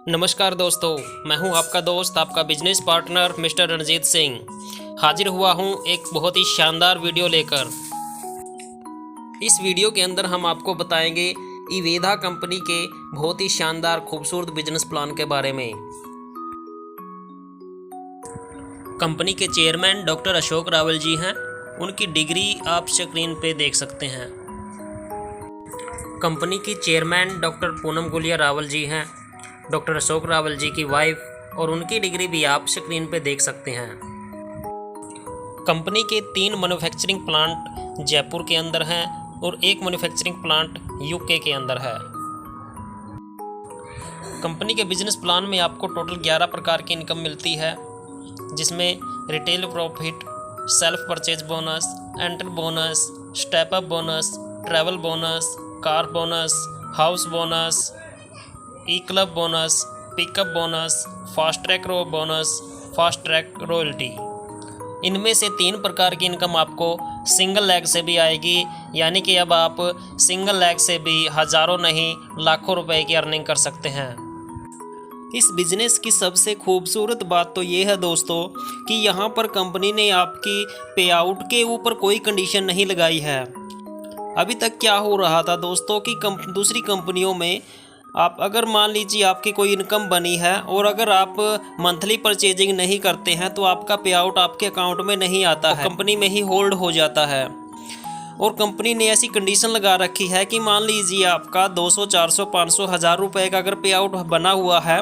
नमस्कार दोस्तों, मैं हूं आपका दोस्त, आपका business partner mister Ranjit Singh. हाजिर हुआ हूं एक बहुत ही शानदार वीडियो लेकर। इस वीडियो के अंदर हम आपको बताएंगे इवेदा कंपनी के बहुत ही शानदार खूबसूरत बिजनेस प्लान के बारे में। कंपनी के चेयरमैन डॉक्टर अशोक रावल जी हैं। उनकी डिग्री आप स्क्रीन पे देख सकते हैं। कंपनी की चेयरमैन डॉक्टर पूनम गुलिया रावल जी हैं। डॉक्टर अशोक रावल जी की वाइफ और उनकी डिग्री भी आप स्क्रीन पे देख सकते हैं। कंपनी के 3 मैन्युफैक्चरिंग प्लांट जयपुर के अंदर हैं और 1 मैन्युफैक्चरिंग प्लांट यूके के अंदर है। कंपनी के बिजनेस प्लान में आपको टोटल 11 प्रकार की इनकम मिलती है, जिसमें retail profit, self purchase bonus, enter bonus, step up bonus, travel bonus, car bonus, house bonus, E club bonus, pickup bonus, fast track row bonus, fast track royalty. इनमें से 3 प्रकार की इनकम आपको सिंगल लेग से भी आएगी, यानी कि अब आप सिंगल लेग से भी हज़ारों नहीं लाखों रुपए की अर्निंग कर सकते हैं। इस बिज़नेस की सबसे खूबसूरत बात तो ये है दोस्तों कि यहाँ पर कंपनी ने आपकी पे आउट के ऊपर कोई कंडीशन नहीं लगाई है। अभी तक क्या हो रहा था दोस्तों कि दूसरी कंपनियों में आप अगर मान लीजिए आपकी कोई इनकम बनी है और अगर आप मंथली परचेजिंग नहीं करते हैं तो आपका पे आउट आपके अकाउंट में नहीं आता है, कंपनी में ही होल्ड हो जाता है। और कंपनी ने ऐसी कंडीशन लगा रखी है कि मान लीजिए आपका 200, 400, 500, 1000 रुपये का अगर पे आउट बना हुआ है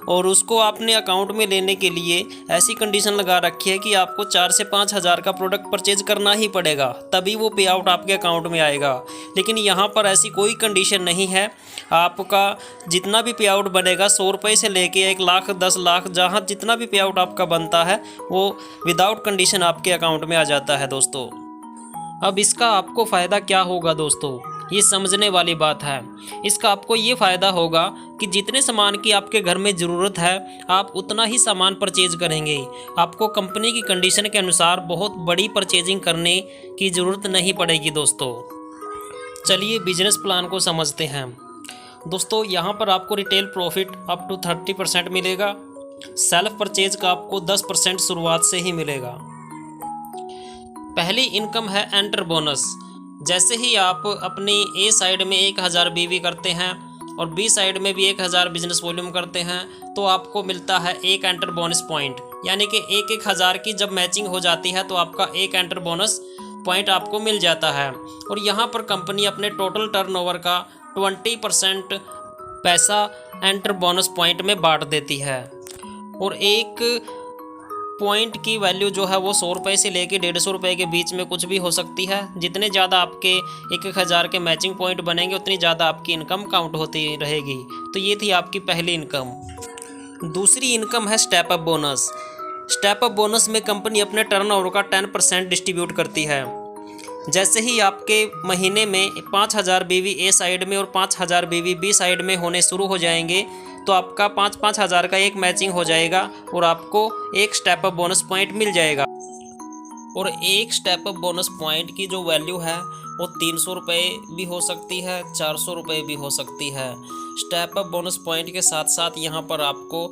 और उसको आपने अकाउंट में लेने के लिए ऐसी कंडीशन लगा रखी है कि आपको 4 से 5 हज़ार का प्रोडक्ट परचेज करना ही पड़ेगा, तभी वो पे आउट आपके अकाउंट में आएगा। लेकिन यहाँ पर ऐसी कोई कंडीशन नहीं है। आपका जितना भी पे आउट बनेगा 100 रुपये से लेके 1 लाख, 10 लाख, जहाँ जितना भी पे आउट आपका बनता है वो विदाउट कंडीशन आपके अकाउंट में आ जाता है दोस्तों। अब इसका आपको फ़ायदा क्या होगा दोस्तों, ये समझने वाली बात है। इसका आपको ये फ़ायदा होगा कि जितने सामान की आपके घर में ज़रूरत है आप उतना ही सामान परचेज करेंगे। आपको कंपनी की कंडीशन के अनुसार बहुत बड़ी परचेजिंग करने की ज़रूरत नहीं पड़ेगी दोस्तों। चलिए बिजनेस प्लान को समझते हैं दोस्तों। यहाँ पर आपको रिटेल प्रॉफिट अप टू 30% मिलेगा। सेल्फ परचेज का आपको 10% शुरुआत से ही मिलेगा। पहली इनकम है एंटर बोनस। जैसे ही आप अपनी ए साइड में 1000 बीवी करते हैं और बी साइड में भी 1000 बिजनेस वॉल्यूम करते हैं तो आपको मिलता है 1 एंटर बोनस पॉइंट, यानी कि 1-1 हज़ार की जब मैचिंग हो जाती है तो आपका 1 एंटर बोनस पॉइंट आपको मिल जाता है। और यहाँ पर कंपनी अपने टोटल टर्नओवर का 20% पैसा एंटर बोनस पॉइंट में बांट देती है। और एक पॉइंट की वैल्यू जो है वो 100 रुपये से लेके 150 रुपये के बीच में कुछ भी हो सकती है। जितने ज़्यादा आपके 1-1 हज़ार के मैचिंग पॉइंट बनेंगे उतनी ज़्यादा आपकी इनकम काउंट होती रहेगी। तो ये थी आपकी पहली इनकम। दूसरी इनकम है step up bonus. Step up bonus में कंपनी अपने टर्नओवर का 10% डिस्ट्रीब्यूट करती है। जैसे ही आपके महीने में 5000 बीवी ए साइड में और 5000 बीवी बी साइड में होने शुरू हो जाएंगे तो आपका 5-5 हज़ार का एक मैचिंग हो जाएगा और आपको एक स्टेप अप बोनस पॉइंट मिल जाएगा। और एक स्टेप अप बोनस पॉइंट की जो वैल्यू है वो 300 रुपये भी हो सकती है, 400 रुपये भी हो सकती है। स्टेप अप बोनस पॉइंट के साथ साथ यहाँ पर आपको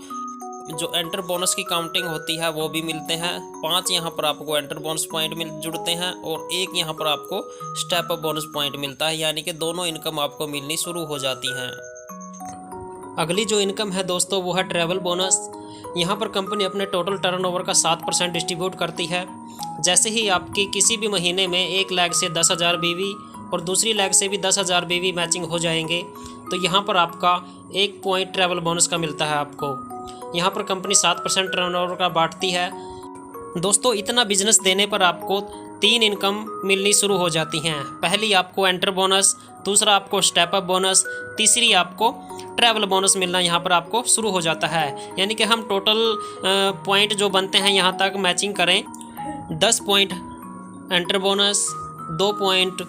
जो एंटर बोनस की काउंटिंग होती है वो भी मिलते हैं। 5 यहाँ पर आपको एंटर बोनस पॉइंट जुड़ते हैं और 1 यहाँ पर आपको स्टेप अप बोनस पॉइंट मिलता है, यानी कि दोनों इनकम आपको मिलनी शुरू हो जाती हैं। अगली जो इनकम है दोस्तों वो है ट्रैवल बोनस। यहाँ पर कंपनी अपने टोटल टर्नओवर का 7% डिस्ट्रीब्यूट करती है। जैसे ही आपकी किसी भी महीने में 1 लाख से 10,000 बीवी और दूसरी लाख से भी 10,000 बीवी मैचिंग हो जाएंगे तो यहाँ पर आपका 1 पॉइंट ट्रैवल बोनस का मिलता है आपको। यहाँ पर कंपनी 7% टर्नओवर का बांटती है। दोस्तों इतना बिजनेस देने पर आपको 3 इनकम मिलनी शुरू हो जाती हैं। पहली आपको एंटर बोनस, दूसरा आपको स्टेप अप बोनस, तीसरी आपको ट्रैवल बोनस मिलना यहाँ पर आपको शुरू हो जाता है। यानी कि हम टोटल पॉइंट जो बनते हैं यहाँ तक मैचिंग करें 10 point enter bonus, 2 point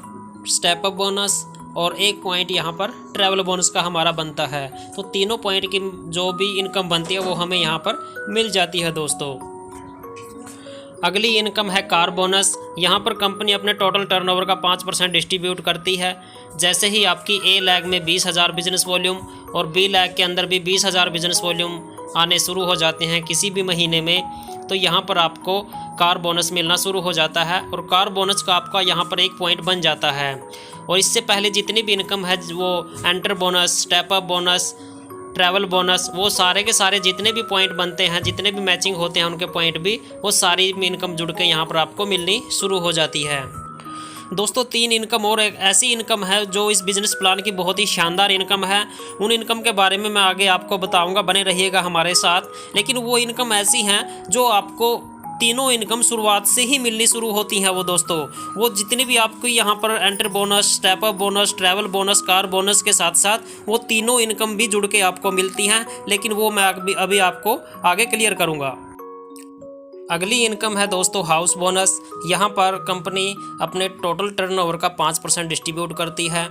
step up bonus और 1 पॉइंट यहाँ पर ट्रैवल बोनस का हमारा बनता है। तो तीनों पॉइंट की जो भी इनकम बनती है वो हमें यहाँ पर मिल जाती है दोस्तों। अगली इनकम है कार बोनस। यहाँ पर कंपनी अपने टोटल टर्नओवर का 5% डिस्ट्रीब्यूट करती है। जैसे ही आपकी ए लैग में 20,000 बिजनेस वॉल्यूम और बी लैग के अंदर भी 20,000 बिजनेस वॉल्यूम आने शुरू हो जाते हैं किसी भी महीने में, तो यहाँ पर आपको कार बोनस मिलना शुरू हो जाता है और कार बोनस का आपका यहाँ पर 1 पॉइंट बन जाता है। और इससे पहले जितनी भी इनकम है, वो enter bonus, step up bonus, travel bonus, वो सारे के सारे जितने भी पॉइंट बनते हैं, जितने भी मैचिंग होते हैं उनके पॉइंट भी, वो सारी इनकम जुड़ के यहाँ पर आपको मिलनी शुरू हो जाती है। दोस्तों 3 इनकम और एक ऐसी इनकम है जो इस बिज़नेस प्लान की बहुत ही शानदार इनकम है। उन इनकम के बारे में मैं आगे आपको बताऊंगा, बने रहिएगा हमारे साथ। लेकिन वो इनकम ऐसी हैं जो आपको तीनों इनकम शुरुआत से ही मिलनी शुरू होती हैं। वो वो जितनी भी आपको यहाँ पर enter bonus, step up bonus, travel bonus, car bonus के साथ साथ वो तीनों इनकम भी जुड़ के आपको मिलती हैं, लेकिन वो मैं अभी आपको आगे क्लियर करूँगा। अगली इनकम है दोस्तों हाउस बोनस। यहाँ पर कंपनी अपने टोटल टर्नओवर का 5% डिस्ट्रीब्यूट करती है।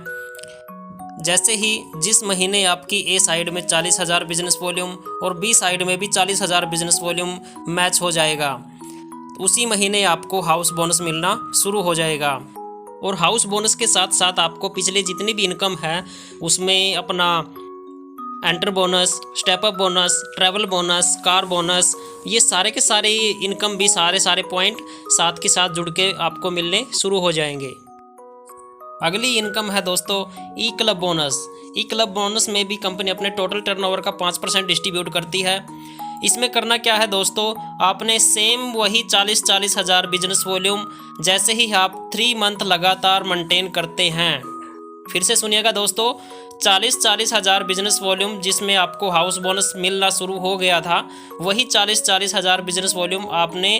जैसे ही जिस महीने आपकी ए साइड में 40,000 बिजनेस वॉल्यूम और बी साइड में भी 40,000 बिजनेस वॉल्यूम मैच हो जाएगा, उसी महीने आपको हाउस बोनस मिलना शुरू हो जाएगा। और हाउस बोनस के साथ साथ आपको पिछले जितनी भी इनकम है उसमें अपना enter bonus, step up bonus, travel bonus, car bonus, ये सारे के सारे इनकम भी सारे पॉइंट साथ के साथ जुड़ के आपको मिलने शुरू हो जाएंगे। अगली इनकम है दोस्तों ई club bonus. E club bonus में भी कंपनी अपने टोटल टर्नओवर का 5% डिस्ट्रीब्यूट करती है। इसमें करना क्या है दोस्तों, आपने सेम वही 40 हज़ार बिजनेस वॉल्यूम जैसे ही आप 3 मंथ लगातार मेंटेन करते हैं, फिर से सुनिएगा दोस्तों, 40 हज़ार बिजनेस वॉल्यूम जिसमें आपको हाउस बोनस मिलना शुरू हो गया था, वही 40 हज़ार बिजनेस वॉल्यूम आपने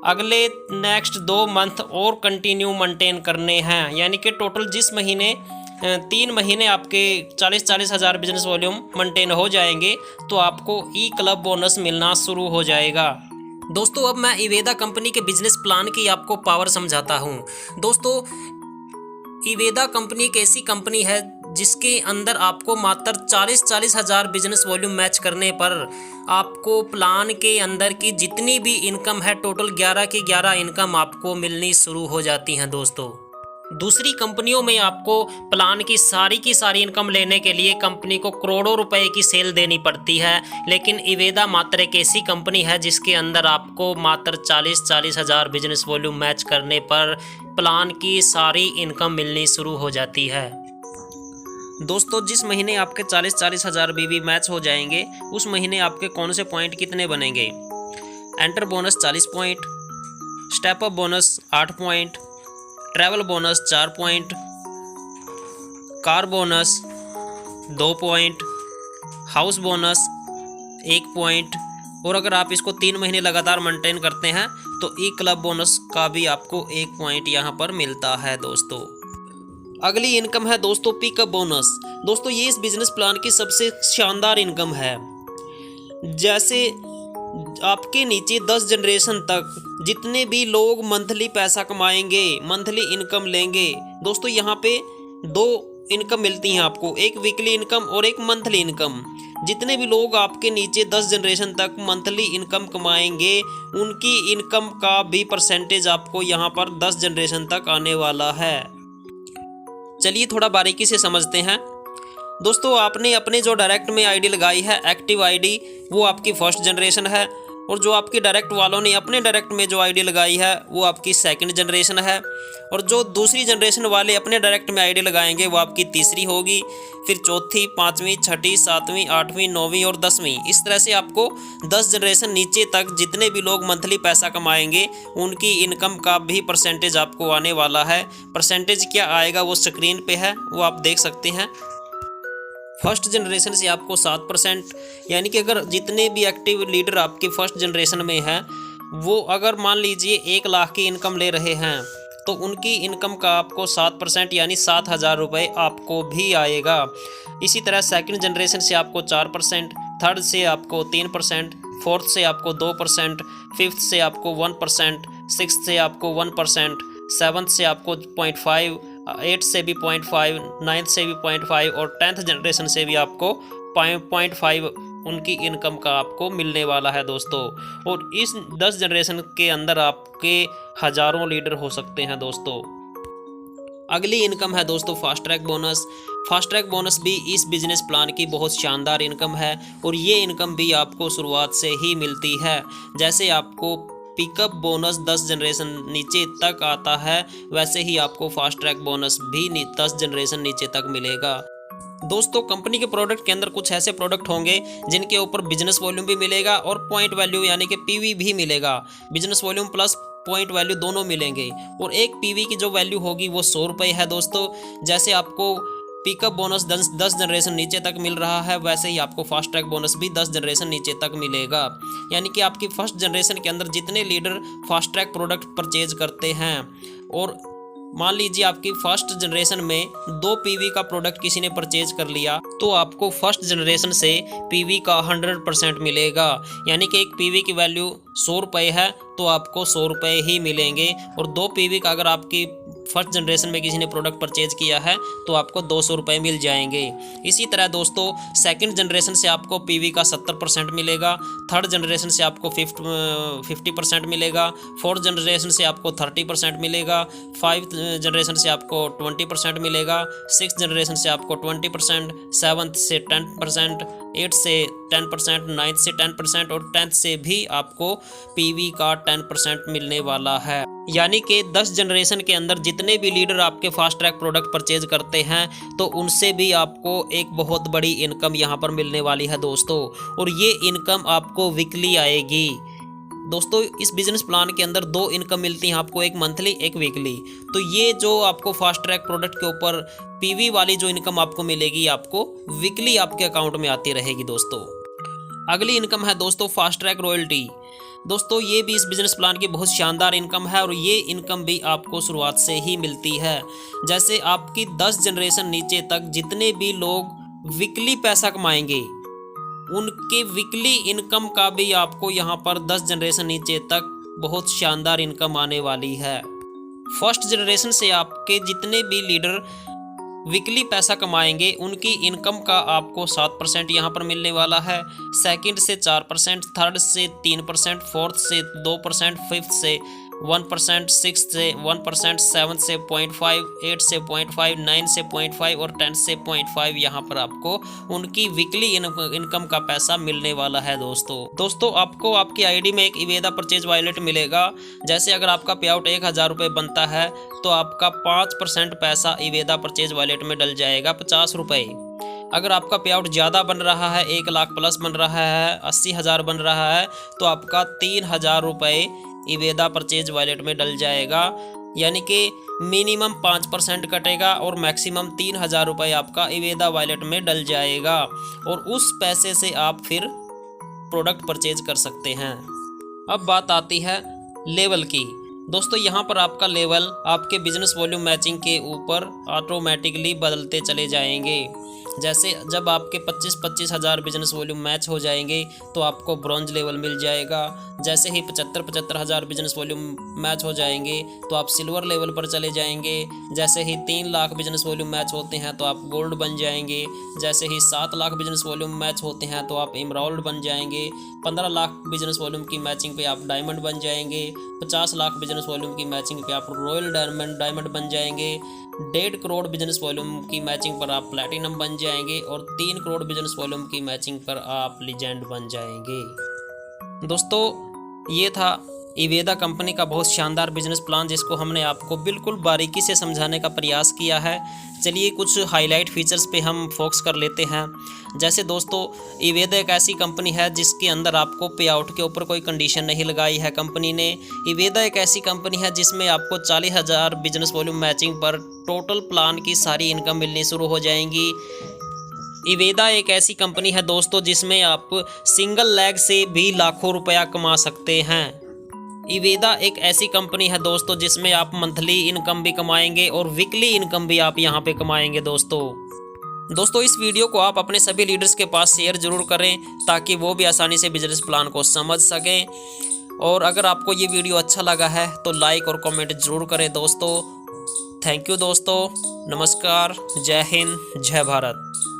अगले नेक्स्ट 2 मंथ और कंटिन्यू मेंटेन करने हैं। यानी कि टोटल जिस महीने 3 महीने आपके 40 हज़ार बिजनेस वॉल्यूम मेंटेन हो जाएंगे तो आपको ई क्लब बोनस मिलना शुरू हो जाएगा। दोस्तों अब मैं इवेदा कंपनी के बिजनेस प्लान की आपको पावर समझाता हूँ। दोस्तों इवेदा कंपनी एक ऐसी कंपनी है जिसके अंदर आपको मात्र 40 हज़ार बिजनेस वॉल्यूम मैच करने पर आपको प्लान के अंदर की जितनी भी इनकम है टोटल 11 की 11 इनकम आपको मिलनी शुरू हो जाती हैं। दोस्तों दूसरी कंपनियों में आपको प्लान की सारी इनकम लेने के लिए कंपनी को करोड़ों रुपए की सेल देनी पड़ती है, लेकिन इवेदा मात्र एक ऐसी कंपनी है जिसके अंदर आपको मात्र 40 हज़ार बिजनेस वॉल्यूम मैच करने पर प्लान की सारी इनकम मिलनी शुरू हो जाती है। दोस्तों जिस महीने आपके 40 हज़ार बीवी मैच हो जाएंगे उस महीने आपके कौन से पॉइंट कितने बनेंगे, enter bonus 40 point, step up bonus 8 point, travel bonus 4 point, car bonus 2 point, house bonus 1 point, और अगर आप इसको 3 महीने लगातार मेंटेन करते हैं तो ई क्लब बोनस का भी आपको 1 पॉइंट यहाँ पर मिलता है। दोस्तों अगली इनकम है दोस्तों पिकअप बोनस। दोस्तों ये इस बिजनेस प्लान की सबसे शानदार इनकम है। जैसे आपके नीचे 10 जनरेशन तक जितने भी लोग मंथली पैसा कमाएंगे, मंथली इनकम लेंगे, दोस्तों यहाँ पे 2 इनकम मिलती हैं आपको, एक वीकली इनकम और एक मंथली इनकम। जितने भी लोग आपके नीचे 10 जनरेशन तक मंथली इनकम कमाएंगे उनकी इनकम का भी परसेंटेज आपको यहाँ पर 10 जनरेशन तक आने वाला है। चलिए थोड़ा बारीकी से समझते हैं। दोस्तों आपने अपने जो डायरेक्ट में आईडी लगाई है एक्टिव आईडी, वो आपकी फर्स्ट जनरेशन है, और जो आपकी डायरेक्ट वालों ने अपने डायरेक्ट में जो आईडी लगाई है वो आपकी सेकंड जनरेशन है, और जो दूसरी जनरेशन वाले अपने डायरेक्ट में आईडी लगाएंगे वो आपकी तीसरी होगी, फिर चौथी, 5वीं, 6ठी, 7वीं, 8वीं, 9वीं और 10वीं। इस तरह से आपको 10 जनरेशन नीचे तक जितने भी लोग मंथली पैसा कमाएंगे उनकी इनकम का भी परसेंटेज आपको आने वाला है। परसेंटेज क्या आएगा वो स्क्रीन पे है, वो आप देख सकते हैं। फर्स्ट जनरेशन से आपको 7%, यानी कि अगर जितने भी एक्टिव लीडर आपके फर्स्ट जनरेशन में हैं वो अगर मान लीजिए 1 लाख की इनकम ले रहे हैं तो उनकी इनकम का आपको 7% यानी 7,000 रुपये आपको भी आएगा। इसी तरह सेकंड जनरेशन से आपको 4%, थर्ड से आपको 3%, फोर्थ से आपको 2%, फिफ्थ से आपको 1%, सिक्स्थ से आपको 1%, सेवन्थ से आपको 0.5, 8 से भी 0.5, 9th से भी 0.5 और 10th जनरेशन से भी आपको 0.5 उनकी इनकम का आपको मिलने वाला है दोस्तों। और इस 10 जनरेशन के अंदर आपके हज़ारों लीडर हो सकते हैं दोस्तों। अगली इनकम है दोस्तों fast track bonus. Fast track bonus भी इस बिजनेस प्लान की बहुत शानदार इनकम है और ये इनकम भी आपको शुरुआत से ही मिलती है। जैसे आपको पिकअप बोनस 10 जनरेशन नीचे तक आता है, वैसे ही आपको फास्ट ट्रैक बोनस भी 10 जनरेशन नीचे तक मिलेगा। दोस्तों कंपनी के प्रोडक्ट के अंदर कुछ ऐसे प्रोडक्ट होंगे जिनके ऊपर बिजनेस वॉल्यूम भी मिलेगा और पॉइंट वैल्यू यानी कि पीवी भी मिलेगा। Business volume plus point value दोनों मिलेंगे और एक पीवी की जो वैल्यू होगी वो 100 रुपये है दोस्तों। जैसे आपको पिकअप बोनस 10 जनरेशन नीचे तक मिल रहा है, वैसे ही आपको फास्ट ट्रैक बोनस भी 10 जनरेशन नीचे तक मिलेगा। यानी कि आपकी फर्स्ट जनरेशन के अंदर जितने leader fast track product purchase करते हैं और मान लीजिए आपकी फर्स्ट जनरेशन में 2 पीवी का प्रोडक्ट किसी ने परचेज कर लिया, तो आपको फर्स्ट जनरेशन से पीवी का 100% मिलेगा। यानी कि एक पीवी की वैल्यू 100 रुपये है तो आपको 100 रुपये ही मिलेंगे। और 2 पीवी का अगर आपकी फर्स्ट जनरेशन में किसी ने प्रोडक्ट परचेज किया है तो आपको 200 रुपये मिल जाएंगे। इसी तरह दोस्तों सेकंड जनरेशन से आपको पीवी का 70% मिलेगा, थर्ड जनरेशन से आपको 50% मिलेगा, फोर्थ जनरेशन से आपको 30% मिलेगा, 5th जनरेशन से आपको 20% मिलेगा, 6th जनरेशन से आपको 20%, 7th से 10%, 8th से 10%, 9th से 10% और 10th से भी आपको पीवी का 10% मिलने वाला है। यानी कि 10 जनरेशन के अंदर जितने भी लीडर आपके फास्ट ट्रैक प्रोडक्ट परचेज करते हैं तो उनसे भी आपको एक बहुत बड़ी इनकम यहाँ पर मिलने वाली है दोस्तों। और ये इनकम आपको वीकली आएगी दोस्तों। इस बिजनेस प्लान के अंदर 2 इनकम मिलती हैं आपको, एक मंथली एक वीकली। तो ये जो आपको फास्ट ट्रैक प्रोडक्ट के ऊपर पीवी वाली जो इनकम आपको मिलेगी, आपको वीकली आपके अकाउंट में आती रहेगी दोस्तों। अगली इनकम है दोस्तों फास्ट ट्रैक रॉयल्टी। दोस्तों ये भी इस बिजनेस प्लान की बहुत शानदार इनकम है और ये इनकम भी आपको शुरुआत से ही मिलती है। जैसे आपकी 10 जनरेशन नीचे तक जितने भी लोग वीकली पैसा कमाएंगे, उनके वीकली इनकम का भी आपको यहाँ पर 10 जनरेशन नीचे तक बहुत शानदार इनकम आने वाली है। फर्स्ट जनरेशन से आपके जितने भी लीडर वीकली पैसा कमाएंगे उनकी इनकम का आपको 7% यहाँ पर मिलने वाला है, सेकंड से 4%, थर्ड से 3%, फोर्थ से 2%, फिफ्थ से 1%, सिक्स्थ से 1%, सेवन्थ से 0.5, 8 से 0.5, 9 से 0.5 और 10 से 0.5 यहाँ पर आपको उनकी वीकली इनकम का पैसा मिलने वाला है दोस्तों आपको आपकी आईडी में एक इवेदा परचेज वॉलेट मिलेगा। जैसे अगर आपका पे आउट 1000 रुपये बनता है तो आपका 5% पैसा इवेदा परचेज वॉलेट में डल जाएगा 50 रुपये। अगर आपका पे आउट ज़्यादा बन रहा है, 1 लाख प्लस बन रहा है, 80,000 बन रहा है, तो आपका 3000 रुपये इवेदा परचेज वॉलेट में डल जाएगा। यानी कि मिनिमम 5% कटेगा और मैक्सिमम 3000 रुपये आपका इवेदा वॉलेट में डल जाएगा और उस पैसे से आप फिर प्रोडक्ट परचेज कर सकते हैं। अब बात आती है लेवल की। दोस्तों यहाँ पर आपका लेवल आपके बिजनेस वॉल्यूम मैचिंग के ऊपर ऑटोमेटिकली बदलते चले जाएंगे। जैसे जब आपके 25-25 हज़ार बिजनेस वॉल्यूम मैच हो जाएंगे तो आपको ब्रॉन्ज लेवल मिल जाएगा। जैसे ही 75-75 हज़ार बिजनेस वॉल्यूम मैच हो जाएंगे तो आप सिल्वर लेवल पर चले जाएंगे। जैसे ही 3 लाख बिजनेस वॉल्यूम मैच होते हैं तो आप गोल्ड बन जाएंगे। जैसे ही 7 लाख बिजनेस वॉल्यूम मैच होते हैं तो आप एमराल्ड बन जाएंगे। 15 लाख बिजनेस वॉल्यूम की मैचिंग पे आप डायमंड बन जाएंगे। 50 लाख बिजनेस वॉल्यूम की मैचिंग पे आप रॉयल डायमंड बन जाएंगे। 1.5 करोड़ बिजनेस वॉल्यूम की मैचिंग पर आप प्लैटिनम बन जाएंगे और 3 करोड़ बिजनेस वॉल्यूम की मैचिंग पर आप लीजेंड बन जाएंगे। दोस्तों ये था इवेदा कंपनी का बहुत शानदार बिजनेस प्लान जिसको हमने आपको बिल्कुल बारीकी से समझाने का प्रयास किया है। चलिए कुछ हाईलाइट फीचर्स पे हम फोकस कर लेते हैं। जैसे दोस्तों इवेदा एक ऐसी कंपनी है जिसके अंदर आपको पे आउट के ऊपर कोई कंडीशन नहीं लगाई है कंपनी ने। इवेदा एक ऐसी कंपनी है जिसमें आपको 40,000 बिजनेस वॉल्यूम मैचिंग पर टोटल प्लान की सारी इनकम मिलनी शुरू हो जाएंगी। इवेदा एक ऐसी कंपनी है दोस्तों जिसमें आप सिंगल लेग से भी लाखों रुपया कमा सकते हैं। इवेदा एक ऐसी कंपनी है दोस्तों जिसमें आप मंथली इनकम भी कमाएंगे और वीकली इनकम भी आप यहां पे कमाएंगे दोस्तों इस वीडियो को आप अपने सभी लीडर्स के पास शेयर ज़रूर करें ताकि वो भी आसानी से बिजनेस प्लान को समझ सकें। और अगर आपको ये वीडियो अच्छा लगा है तो लाइक और कमेंट ज़रूर करें दोस्तों। थैंक यू दोस्तों, नमस्कार, जय हिंद, जय भारत।